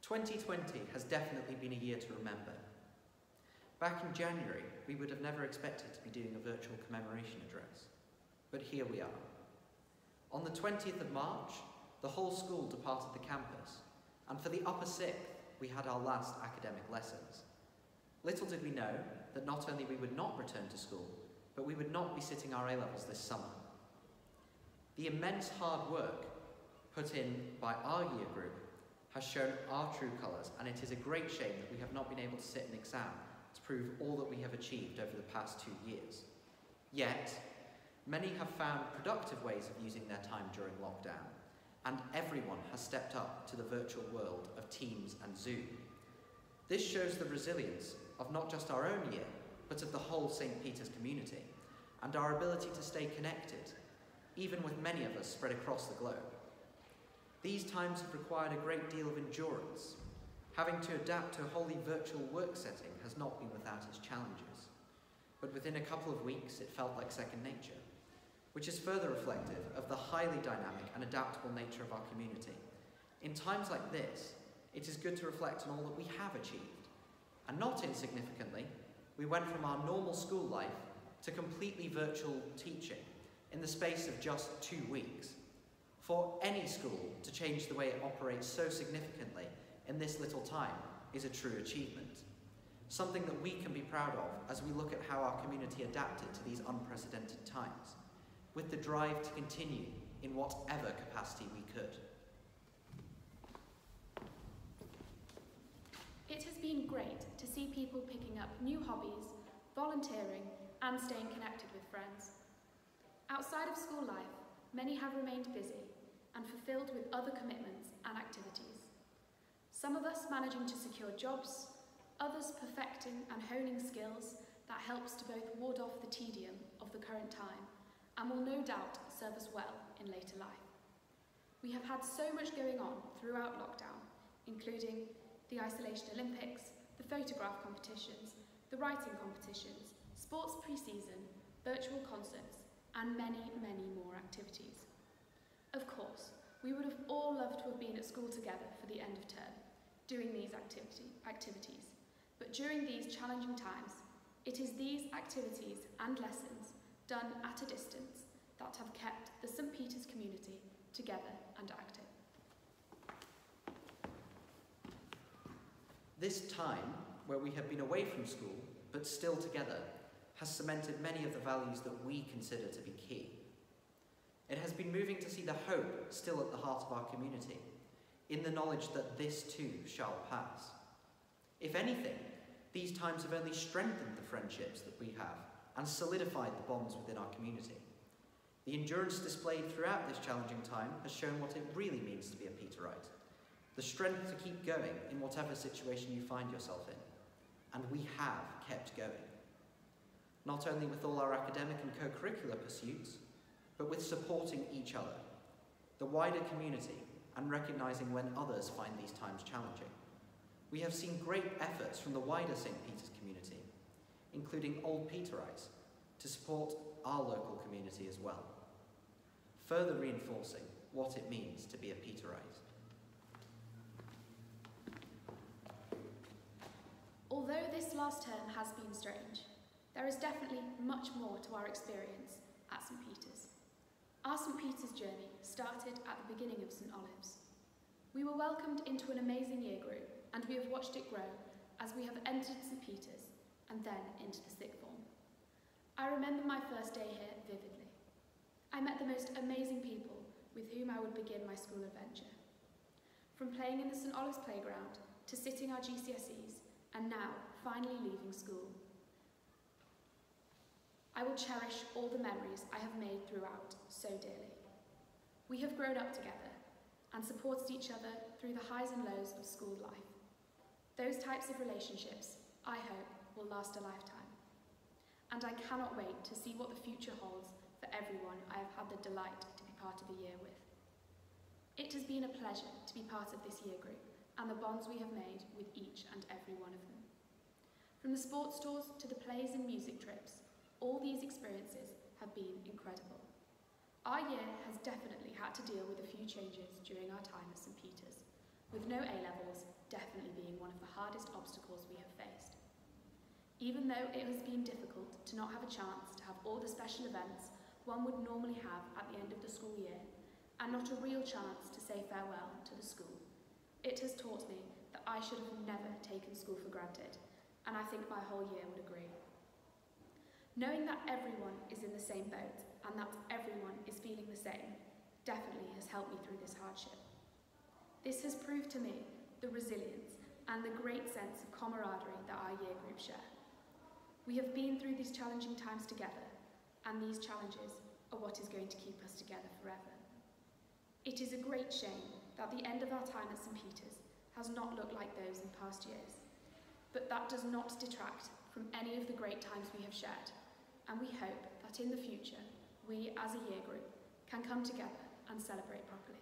2020 has definitely been a year to remember. Back in January, we would have never expected to be doing a virtual commemoration address, but here we are. On the 20th of March, the whole school departed the campus, and for the upper 6th, we had our last academic lessons. Little did we know that not only we would not return to school, but we would not be sitting our A-levels this summer. The immense hard work put in by our year group has shown our true colours, and it is a great shame that we have not been able to sit an exam to prove all that we have achieved over the past 2 years. Yet, many have found productive ways of using their time during lockdown, and everyone has stepped up to the virtual world of Teams and Zoom. This shows the resilience of not just our own year, but of the whole St. Peter's community, and our ability to stay connected, even with many of us spread across the globe. These times have required a great deal of endurance. Having to adapt to a wholly virtual work setting has not been without its challenges, but within a couple of weeks it felt like second nature, which is further reflective of the highly dynamic and adaptable nature of our community. In times like this, it is good to reflect on all that we have achieved, and not insignificantly, we went from our normal school life to completely virtual teaching in the space of just 2 weeks. For any school to change the way it operates so significantly in this little time is a true achievement, something that we can be proud of as we look at how our community adapted to these unprecedented times, with the drive to continue in whatever capacity we could. It has been great to see people picking up new hobbies, volunteering, and staying connected with friends. Outside of school life, many have remained busy and fulfilled with other commitments and activities. Some of us managing to secure jobs, others perfecting and honing skills that helps to both ward off the tedium of the current time and will no doubt serve us well in later life. We have had so much going on throughout lockdown, including the Isolation Olympics, the photograph competitions, the writing competitions, sports pre-season, virtual concerts, and many, many more activities. Of course, we would have all loved to have been at school together for the end of term, doing these activities. But during these challenging times, it is these activities and lessons done at a distance that have kept the St. Peter's community together and active. This time, where we have been away from school, but still together, has cemented many of the values that we consider to be key. It has been moving to see the hope still at the heart of our community, in the knowledge that this too shall pass. If anything, these times have only strengthened the friendships that we have and solidified the bonds within our community. The endurance displayed throughout this challenging time has shown what it really means to be a Peterite, the strength to keep going in whatever situation you find yourself in, and we have kept going. Not only with all our academic and co-curricular pursuits, but with supporting each other, the wider community, and recognising when others find these times challenging. We have seen great efforts from the wider St. Peter's community, including Old Peterites, to support our local community as well, further reinforcing what it means to be a Peterite. Although this last term has been strange, there is definitely much more to our experience at St. Peter's. Our St. Peter's journey started at the beginning of St. Olave's. We were welcomed into an amazing year group, and we have watched it grow as we have entered St. Peter's and then into the sixth form. I remember my first day here vividly. I met the most amazing people with whom I would begin my school adventure. From playing in the St. Olave's playground to sitting our GCSEs and now finally leaving school. I will cherish all the memories I have made throughout so dearly. We have grown up together and supported each other through the highs and lows of school life. Those types of relationships, I hope, will last a lifetime. And I cannot wait to see what the future holds for everyone I have had the delight to be part of the year with. It has been a pleasure to be part of this year group and the bonds we have made with each and every one of them. From the sports tours to the plays and music trips, all these experiences have been incredible. Our year has definitely had to deal with a few changes during our time at St. Peter's, with no A-levels definitely being one of the hardest obstacles we have faced. Even though it has been difficult to not have a chance to have all the special events one would normally have at the end of the school year, and not a real chance to say farewell to the school, it has taught me that I should have never taken school for granted, and I think my whole year would agree. Knowing that everyone is in the same boat and that everyone is feeling the same definitely has helped me through this hardship. This has proved to me the resilience and the great sense of camaraderie that our year group share. We have been through these challenging times together, and these challenges are what is going to keep us together forever. It is a great shame that the end of our time at St. Peter's has not looked like those in past years, but that does not detract from any of the great times we have shared, and we hope that in the future, we as a year group can come together and celebrate properly.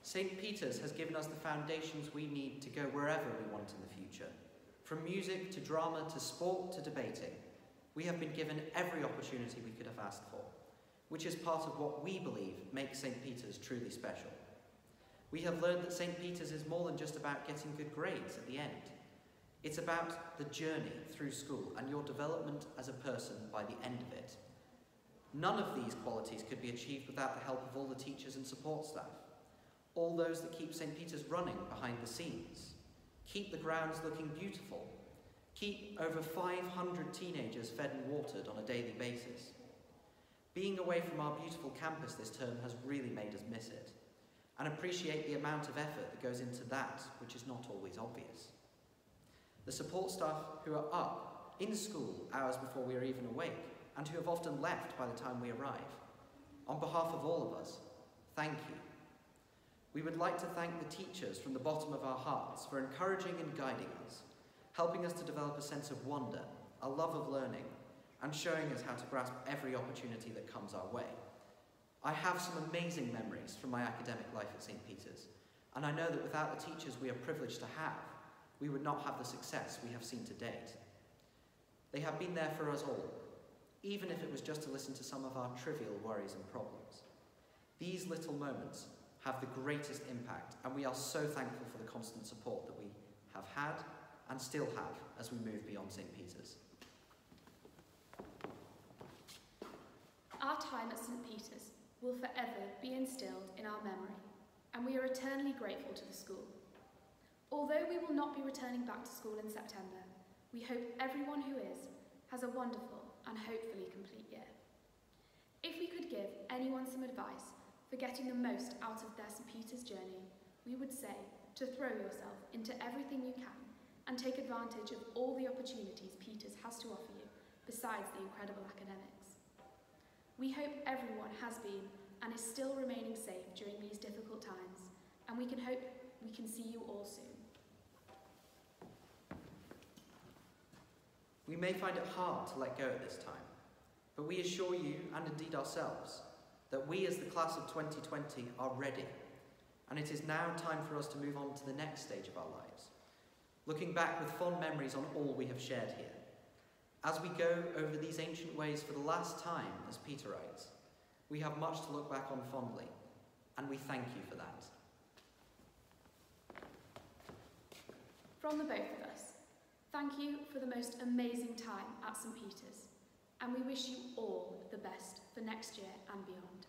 St. Peter's has given us the foundations we need to go wherever we want in the future. From music to drama to sport to debating, we have been given every opportunity we could have asked for, which is part of what we believe makes St. Peter's truly special. We have learned that St. Peter's is more than just about getting good grades at the end. It's about the journey through school and your development as a person by the end of it. None of these qualities could be achieved without the help of all the teachers and support staff, all those that keep St. Peter's running behind the scenes, keep the grounds looking beautiful, keep over 500 teenagers fed and watered on a daily basis. Being away from our beautiful campus this term has really made us miss it, and appreciate the amount of effort that goes into that which is not always obvious. The support staff who are up in school hours before we are even awake, and who have often left by the time we arrive. On behalf of all of us, thank you. We would like to thank the teachers from the bottom of our hearts for encouraging and guiding us, helping us to develop a sense of wonder, a love of learning, and showing us how to grasp every opportunity that comes our way. I have some amazing memories from my academic life at St. Peter's, and I know that without the teachers we are privileged to have, we would not have the success we have seen to date. They have been there for us all, even if it was just to listen to some of our trivial worries and problems. These little moments have the greatest impact, and we are so thankful for the constant support that we have had and still have as we move beyond St. Peter's. Our time at St. Peter's will forever be instilled in our memory, and we are eternally grateful to the school. Although we will not be returning back to school in September, we hope everyone who is has a wonderful and hopefully complete year. If we could give anyone some advice for getting the most out of their St. Peter's journey, we would say to throw yourself into everything you can and take advantage of all the opportunities Peter's has to offer you, besides the incredible academics. We hope everyone has been and is still remaining safe during these difficult times, and we can hope we can see you all soon. We may find it hard to let go at this time, but we assure you, and indeed ourselves, that we as the class of 2020 are ready, and it is now time for us to move on to the next stage of our lives, looking back with fond memories on all we have shared here. As we go over these ancient ways for the last time as Peterites, we have much to look back on fondly, and we thank you for that. From the both of us, thank you for the most amazing time at St. Peter's, and we wish you all the best for next year and beyond.